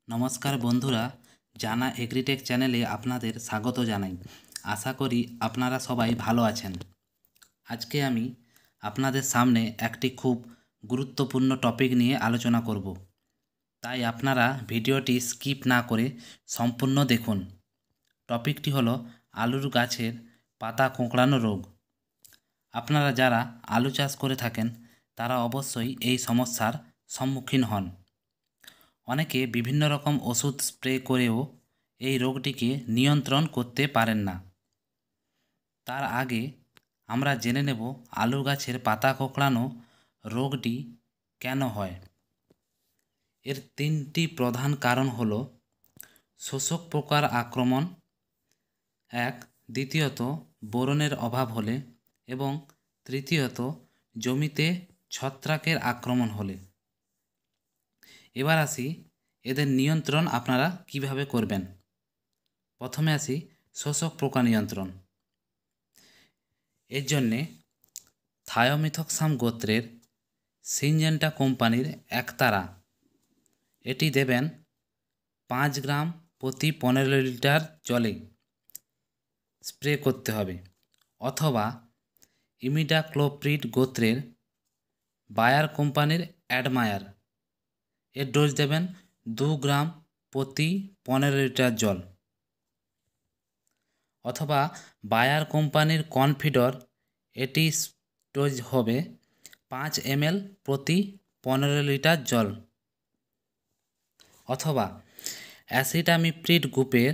নমস্কার বন্ধুরা, জানা এগ্রিটেক চ্যানেলে আপনাদের স্বাগত জানাই। আশা করি আপনারা সবাই ভালো আছেন। আজকে আমি আপনাদের সামনে একটি খুব গুরুত্বপূর্ণ টপিক নিয়ে আলোচনা করব, তাই আপনারা ভিডিওটি স্কিপ না করে সম্পূর্ণ দেখুন। টপিকটি হলো আলুর গাছের পাতা কোঁকড়ানো রোগ। আপনারা যারা আলু চাষ করে থাকেন তারা অবশ্যই এই সমস্যার সম্মুখীন হন। অনেকে বিভিন্ন রকম ওষুধ স্প্রে করেও এই রোগটিকে নিয়ন্ত্রণ করতে পারেন না। তার আগে আমরা জেনে নেব আলু গাছের পাতা কোঁকড়ানো রোগটি কেন হয়। এর তিনটি প্রধান কারণ হল শোষক পোকার আক্রমণ, দ্বিতীয়ত বোরনের অভাব হলে এবং তৃতীয়ত জমিতে ছত্রাকের আক্রমণ হলে। এবার আসি এদের নিয়ন্ত্রণ আপনারা কিভাবে করবেন। প্রথমে আসি শোষক পোকা নিয়ন্ত্রণ। এর জন্যে থায়োমিথক্সাম গোত্রের সিনজেন্টা কোম্পানির একতারা এটি দেবেন 5 গ্রাম প্রতি 15 লিটার জলে স্প্রে করতে হবে, অথবা ইমিডাক্লোপ্রিড গোত্রের বায়ার কোম্পানির অ্যাডমায়ার এর ডোজ দেবেন 2 গ্রাম প্রতি 15 লিটার জল, অথবা বায়ার কোম্পানির কনফিডর এটি ডোজ হবে 5 ml প্রতি 15 লিটার জল, অথবা অ্যাসিটামিপ্রিড গ্রুপের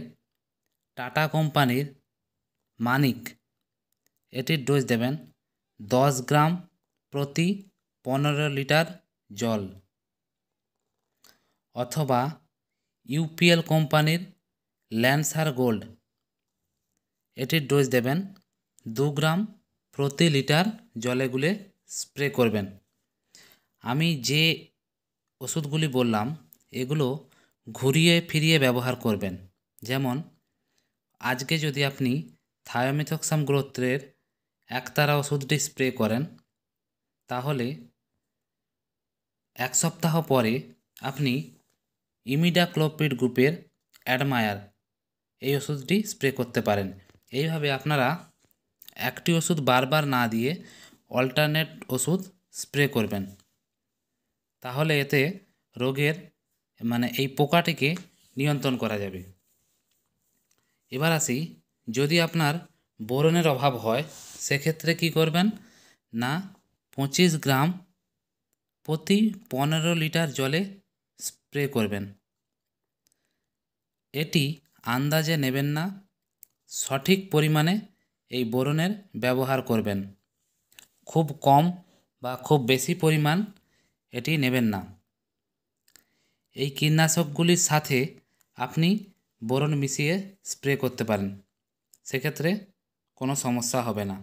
টাটা কোম্পানির মানিক এটির ডোজ দেবেন 10 গ্রাম প্রতি 15 লিটার জল, অথবা ইউপিএল কোম্পানির ল্যান্সার গোল্ড এটির ডোজ দেবেন 2 গ্রাম প্রতি লিটার জলে গুলে স্প্রে করবেন। আমি যে ওষুধগুলি বললাম এগুলো ঘুরিয়ে ফিরিয়ে ব্যবহার করবেন। যেমন আজকে যদি আপনি থায়োমিথক্সাম গোত্রের একতারা ওষুধটি স্প্রে করেন, তাহলে 1 সপ্তাহ পরে আপনি ইমিডাক্লোপ্রিড গ্রুপের অ্যাডমায়ার এই ওষুধটি স্প্রে করতে পারেন। এইভাবে আপনারা একটি ওষুধ বারবার না দিয়ে অল্টারনেট ওষুধ স্প্রে করবেন, তাহলে এতে রোগের এই পোকাটিকে নিয়ন্ত্রণ করা যাবে। এবার আসি, যদি আপনার বোরনের অভাব হয় সেক্ষেত্রে কি করবেন না, 25 গ্রাম প্রতি 15 লিটার জলে স্প্রে করবেন। এটি আন্দাজে নেবেন না, সঠিক পরিমাণে এই বোরনের ব্যবহার করবেন। খুব কম বা খুব বেশি পরিমাণ এটি নেবেন না। এই কীটনাশকগুলির সাথে আপনি বোরন মিশিয়ে স্প্রে করতে পারেন, সেক্ষেত্রে কোনো সমস্যা হবে না।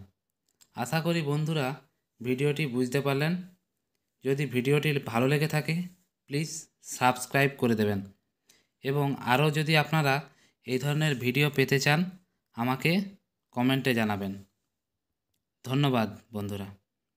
আশা করি বন্ধুরা ভিডিওটি বুঝতে পারলেন। যদি ভিডিওটি ভালো লেগে থাকে প্লিজ সাবস্ক্রাইব করে দেবেন, এবং আরও যদি আপনারা এই ধরনের ভিডিও পেতে চান আমাকে কমেন্টে জানাবেন। ধন্যবাদ বন্ধুরা।